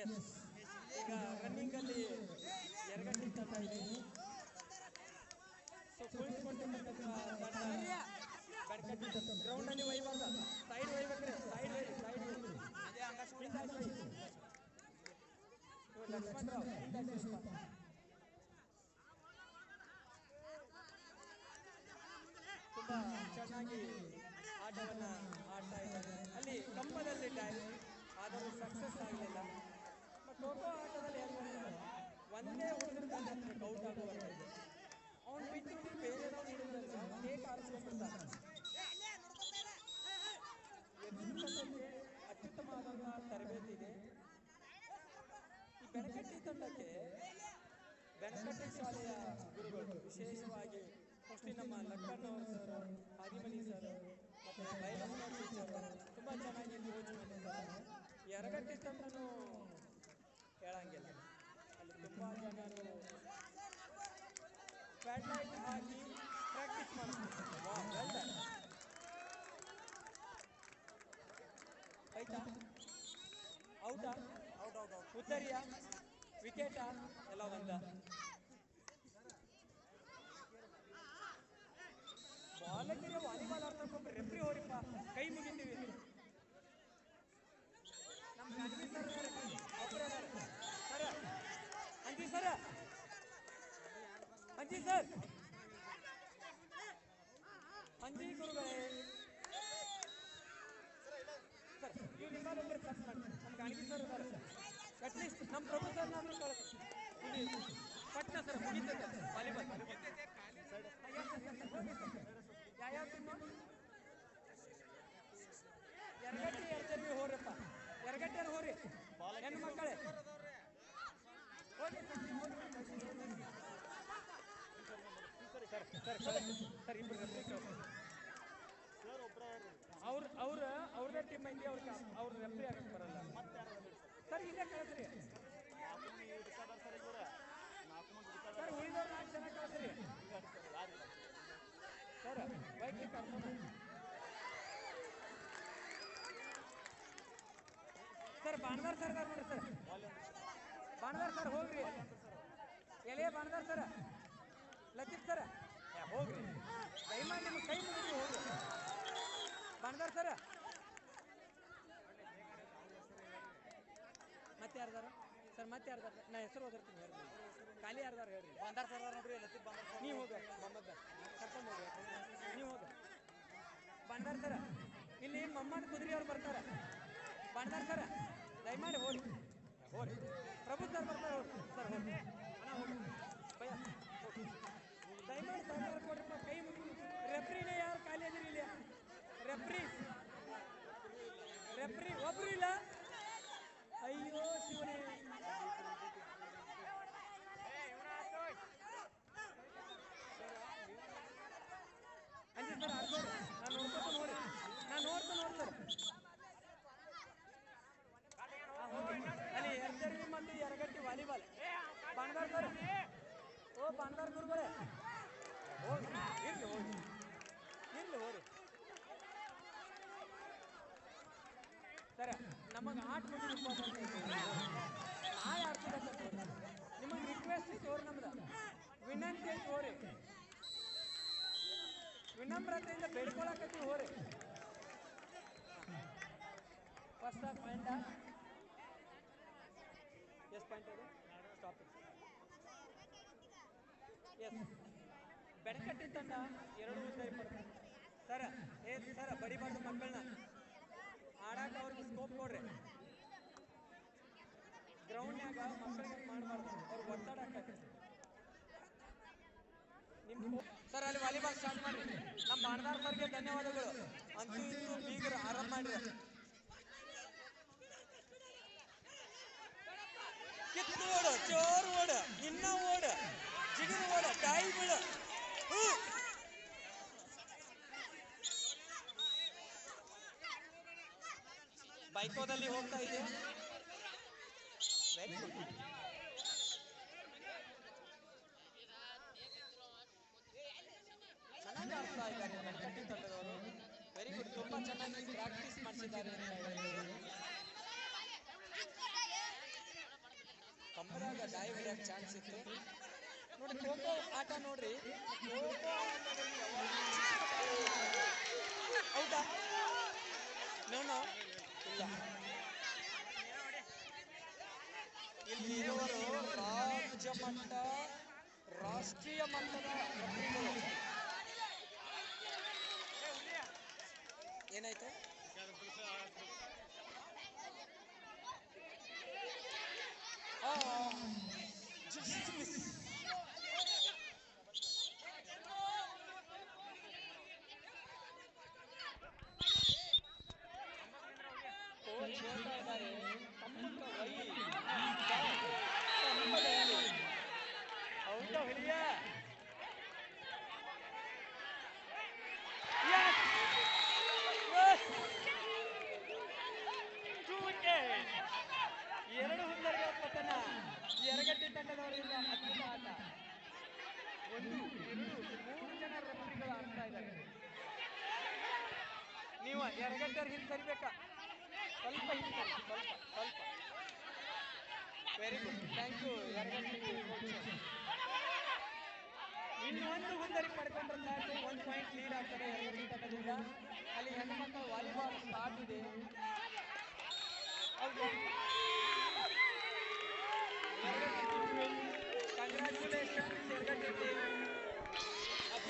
S, ಈಗ running ಅಲ್ಲಿ ಎರಗಟ್ಟಿ ತಂಡ ಇದೆ. ಸೊ ಕುಳಿತುಕೊಂಡಿರ್ತಕ್ಕಂಥ ತಂಡ ಬೆಳಕಟ್ಟಿ ಗ್ರೌಂಡ್ ಅಲ್ಲಿ ಒಯ್ಬಾರ್ದ, ಸೈಡ್ ಒಯ್ಬೇಕ್ರೆ, ಸೈಡ್ ಒಯ್ರಿ, ಸೈಡ್ ಒಯ್ರಿ. ಲಕ್ಷ್ಮಣರಾವ್ ತುಂಬಾ ಚೆನ್ನಾಗಿ ಆಟವನ್ನ ಆಡ್ತಾ ಇದ್ದಾರೆ. ಅಲ್ಲಿ ಕಂಬದಲ್ಲಿ ಟೈಮ್ ಆದರೂ ಸಕ್ಸಸ್ ಆಗಲಿಲ್ಲ. ಖೋ ಖೋ ಆಟದಲ್ಲಿ ಏನು ಮಾಡ್ತಾರೆ, ಒಂದೇ ಹುಡುಗರು ಕಂಡಿರ್ಬೇಕು ಔಟ್ ಆಗುವಂಥದ್ದು. ಅವನು ಬಿಟ್ಟು ಬೇರೆದವ್ರು ಹಿಡಿದ್ರಲ್ಲ ಕೇಕ್ ಆರಿಸ್ಕೊಂಡ್ಬಿಡ್ತಾರೆ. ಎದುರಿಸೋದಕ್ಕೆ ಅತ್ಯುತ್ತಮವಾದಂತಹ ತರಬೇತಿ ಇದೆ ಈ ಬೆಳಕಟ್ಟಿ ತಂಡಕ್ಕೆ. ಬೆಳಕಟ್ಟಿ ಶಾಲೆಯ ಗುರುಗಳು ವಿಶೇಷವಾಗಿ ಫಸ್ಟಿ ನಮ್ಮ ಲಕ್ಕಣ್ಣವ್ರ ಸರ್, ಹಾದಿಮನಿ ಸರ್ ಮತ್ತು ಬೈಲಮ್ಮ ಟೀಚರ್ ತುಂಬ ಚೆನ್ನಾಗಿ ಕೋಚ್ ಮಾಡಿದ್ದಾರೆ. ಎರಗಟ್ಟಿ ತಂಡನೂ ಹೇಳಂಗಿಲ್ಲ, ಅಲ್ಲಿ ತುಂಬ ಜನರು ಫ್ಯಾಟ್ಲೈಟ್ ಹಾಕಿ ಪ್ರಾಕ್ಟೀಸ್ ಮಾಡಿಸ್ತಾರೆ. ಆಯ್ತಾ, ಔಟಾ, ಉತ್ತರಿಯ ವಿಕೆಟಾ ಎಲ್ಲ ಒಂದ. ಬಾಲಕಿಗೆ ವಾಲಿಬಾಲ್ ಆಡ್ತಕ್ಕ ರೆಫ್ರಿ ಹೋರಿಪ್ಪ, ಕೈ ಮುಗಿತೀವಿ. ನಮ್ಮ ಗಾಂಧಿ ಸರ್ ಒಬ್ಬರೇ ಸರ, ಅಂಜಿ ಸರ, ಅಂಜಿ ಸರ್, ಅಂಜಿ ಗುರುಗಳೇ ಸರ್. ಇವ್ರು ನಿಮ್ಮೊಬ್ಬರು ಸರ್ಚ್ ಮಾಡಿ, ನಮ್ಮ ಗಾಂಧಿ ಸರ್ ಇದ್ದಾರೆ. ಅಟ್ಲೀಸ್ಟ್ ನಮ್ಮ ಪ್ರಭು ಸರ್ನಾದ್ರೂ ಕಳಿಸಿ ಪಟ್ನ ಸರ್, ಮುಗಿತೈತೆ ವಾಲಿಬಾಲ್. ಯಾವ ಟೀಮು? ಎರಗಟ್ಟಿ ಎರ್ಚರ್ವಿ ಹೋರಪ್ಪ, ಎರಗಟ್ಟಿಯರು ಹೋರಿ ಹೆಣ್ಣು ಮಕ್ಕಳೇ ಹೋಗಿ ಸರ್. ಸರ್ ಇಬ್ಬರು ಅವ್ರದೇ ಟೀಮ್ ಐತಿ, ಅವ್ರ ರೆಫ್ರಿ ಆಗಕ್ಕೆ ಬರಲ್ಲ ಸರ್. ಇಲ್ಲೇ ಕಳಿಸ್ರಿ ಸರ್, ಉಳಿದವ್ರು 4 ಜನ ಕಳಿಸ್ರಿ ಸರ್. ಬೈಕ್ ಕರ್ಕೊಂಡು ಸರ್. ಬಾಣದಾರ್ ಸರ್ ನೋಡ್ರಿ ಸರ್, ಬಾಣದಾರ್ ಸರ್ ಹೋಗ್ರಿ. ಎಲೆ ಬಾಣದಾರ್ ಸರ, ಲತೀಫ್ ಸರ ಹೋಗ್ರಿ, ದಯಮಾಡಿ ನಿಮ್ಗೆ ಕೈ ಮುಗಿದು ಹೋಗ್ರಿ. ಬಾಣದಾರ್ ಸರ ಮತ್ತೆ ಯಾರ್ದಾರ ಸರ್? ಮತ್ತೆ ಯಾರ್ದಾರ? ನಾ ಹೆಸರು ಓದಿರ್ತೀನಿ ಹೇಳ್ರಿ, ಖಾಲಿ ಯಾರ್ದಾರ ಹೇಳ್ರಿ. ಬಾಂದಾರ್ ಸರ್ ನೋಡ್ರಿ, ಲತೀಫ್ ಬಾಂದಾರ್. ನೀವು ಹೋಗ ಮೊಹಮ್ಮದ್ ಕರ್ಕೊಂಡು ಹೋಗಿ, ನೀವು ಹೋಗ ಬಾಂದಾರ್ ಸರ. ಇಲ್ಲಿ ಮೊಹಮ್ಮದ್ ಕುದ್ರಿ ಅವ್ರು ಬರ್ತಾರೆ. ಬಾಂದಾರ್ ಸರ ದಯಮಾಡಿ ಹೋಗಿ ಹೋರಿ. ಪ್ರಭು ಸರ್ ಬರ್ತಾರೆ ಹೋಗಿ ಸರ್, ಹೋಗಿ ಅಣ್ಣ ಹೋಗಿ ಭಯ ಹೋಗಿ. ದಯಮಾಡಿ ಸಹಕಾರ ಕೊಡ್ರಪ್ಪ, ಕೈ ಮುಗಿ. ರೆಫ್ರಿನೇ ಯಾರು ಖಾಲಿ ಅದಿರಿ ಇಲ್ಲಿ? ರೆಫ್ರಿ ಒಬ್ರು ಇಲ್ಲ. ಅಯ್ಯೋ ಶಿವನೇ, ಅಂಜಿ ಸರ್ ಆಡ್ಬೋದು. ನಾನು ನೋಡ್ಕೊತ ನೋಡಿ, ನಾನು ನೋಡ್ತಾರೆ ಅಲ್ಲಿ ಎರ್ಚರ್ವಿ ಮತ್ತು ಎರಗಟ್ಟಿ ವಾಲಿಬಾಲ್. ಬಾಣದಾರ್ ಸರ್, ಓ ಬಾಣದಾರ್ ಗುರುಗಳೇ ಹೋಗಿ ಇರ್ಲಿ, ಹೋಗಿ ಇರ್ಲಿ ಹೋರಿ ಸರ. ನಮಗೆ ಆಟ ಮುಗಿದು ಇಂಪಾರ್ಟೆಂಟ್ ಐತಿ, ನಾಳೆ ಆಡ್ತಿದ್ದ ನಿಮಗೆ ರಿಕ್ವೆಸ್ಟ್ ಐತಿ ಹೋರಿ, ನಮ್ದು ವಿನಂತಿ ಐತಿ ಹೋರಿ, ವಿನಮ್ರತೆಯಿಂದ ಬೇಡ್ಕೊಳಕತ್ತೀವಿ ಹೋರಿ. ಫಸ್ಟ್ ಪಾಯಿಂಟ್ ಎಸ್ ಪಾಯಿಂಟ್ ಅದು ಸ್ಟಾಪ್. ಎಸ್, ಬೆಳಕಟ್ಟಿ ತಂಡ 2-20 ಸರ. ಸರ ಬಡಿಬಾರ್ದು ಮಕ್ಕಳನ್ನ, ಆಡಾಕ ಅವ್ರಿಗೆ ಸ್ಕೋಪ್ ಕೊಡ್ರಿ. ಗ್ರೌಂಡ್ನಾಗ ಮಕ್ಕಳಿಗೆ ಮಾಡಬಾರ್ದು, ಅವ್ರಿಗೆ ಒತ್ತಡ ಹಾಕಿ. ನಿಮ್ಮ ಸರ್ ಅಲ್ಲಿ ವಾಲಿಬಾಲ್ ಸ್ಟಾರ್ಟ್ ಮಾಡಿ. ನಮ್ಮ ಬಾಣದಾರ್ ಸರ್ಗೆ ಧನ್ಯವಾದಗಳು. ಅಂತೂ ಇಂತೂ ಬೀಗರು ಆರಾಮ್ ಮಾಡ್ರಿ. ಕಿತ್ತು ಓಡು, ಜೋರು ಓಡು, ಇನ್ನ ಓಡು, ಜಿಗಿದು ಓಡು, ಕಾಯಿ ಬೀಳು. ಬೈಕೋದಲ್ಲಿ ಹೋಗ್ತಾ ಇದೆ. Very good. ಚೆನ್ನಾಗಿ ಆಡ್ತಾ ಇದ್ದಾರೆ ಬೆಳಕಟ್ಟಿ ತಂಡದವರು. ವೆರಿ ಗುಡ್, ತುಂಬಾ ಚೆನ್ನಾಗಿ ಪ್ರಾಕ್ಟೀಸ್ ಮಾಡಿಸಿದ್ದಾರೆ ಅಂತ ಹೇಳ್ಬೋದು. ಹೊಡೆದಾಗ ಡಾಯ್ ಹೊಡೆಯಕ್ಕೆ ಚಾನ್ಸ್ ಇತ್ತು ನೋಡಿ. ಖೋಖೋ ಆಟ ನೋಡ್ರಿ, ಖೋಖೋ ಹೌದಾ? ನೋ ಇಲ್ಲ. ಇಲ್ಲಿ ಇರುವರು ರಾಜ್ಯ ಮಟ್ಟ, ರಾಷ್ಟ್ರೀಯ ಮಟ್ಟದ ಪ್ರತಿನಿಧಿಗಳು. ಏನಾಯ್ತು? ಕೋಚ್ ಹೇಳ್ತಾ ಇದ್ದಾರೆ ಹೌದಾ ಹುಲಿಯ? ಎರಡು ಹುಲ್ಲರಿಗಳ ಪತನ ಯರಗಟ್ಟಿ ತಂಡದವರಿಂದ. ಅದ್ಭುತ ಆಟ. 1, 2, 3 ಜನ ರೆಫರಿಗಳು ಆಡ್ತಾ ಇದ್ದಾರೆ. ನೀವು ಯರಗಟ್ಟರ್ ಹಿಂದೆ ಸರಿಬೇಕಾ? ಸ್ವಲ್ಪ ಹಿಂದೆ ಸರಿ, ಸ್ವಲ್ಪ. Very good, thank you Yaragatti coach. ಇನ್ನೊಂದು ಹುಲ್ಲರಿ ಪಡ್ಕೊಂಡ್ರೆ ಸಾಕು, 1 ಪಾಯಿಂಟ್ ಲೀಡ್ ಆಗ್ತದೆ ಯರಗಟ್ಟಿ ತಂಡದಿಂದ. ಅಲ್ಲಿ ಹೆಣ್ಣು ಮಕ್ಕಳ ವಾಲಿಬಾಲ್ ಸ್ಟಾರ್ಟ್ ಇದೆ.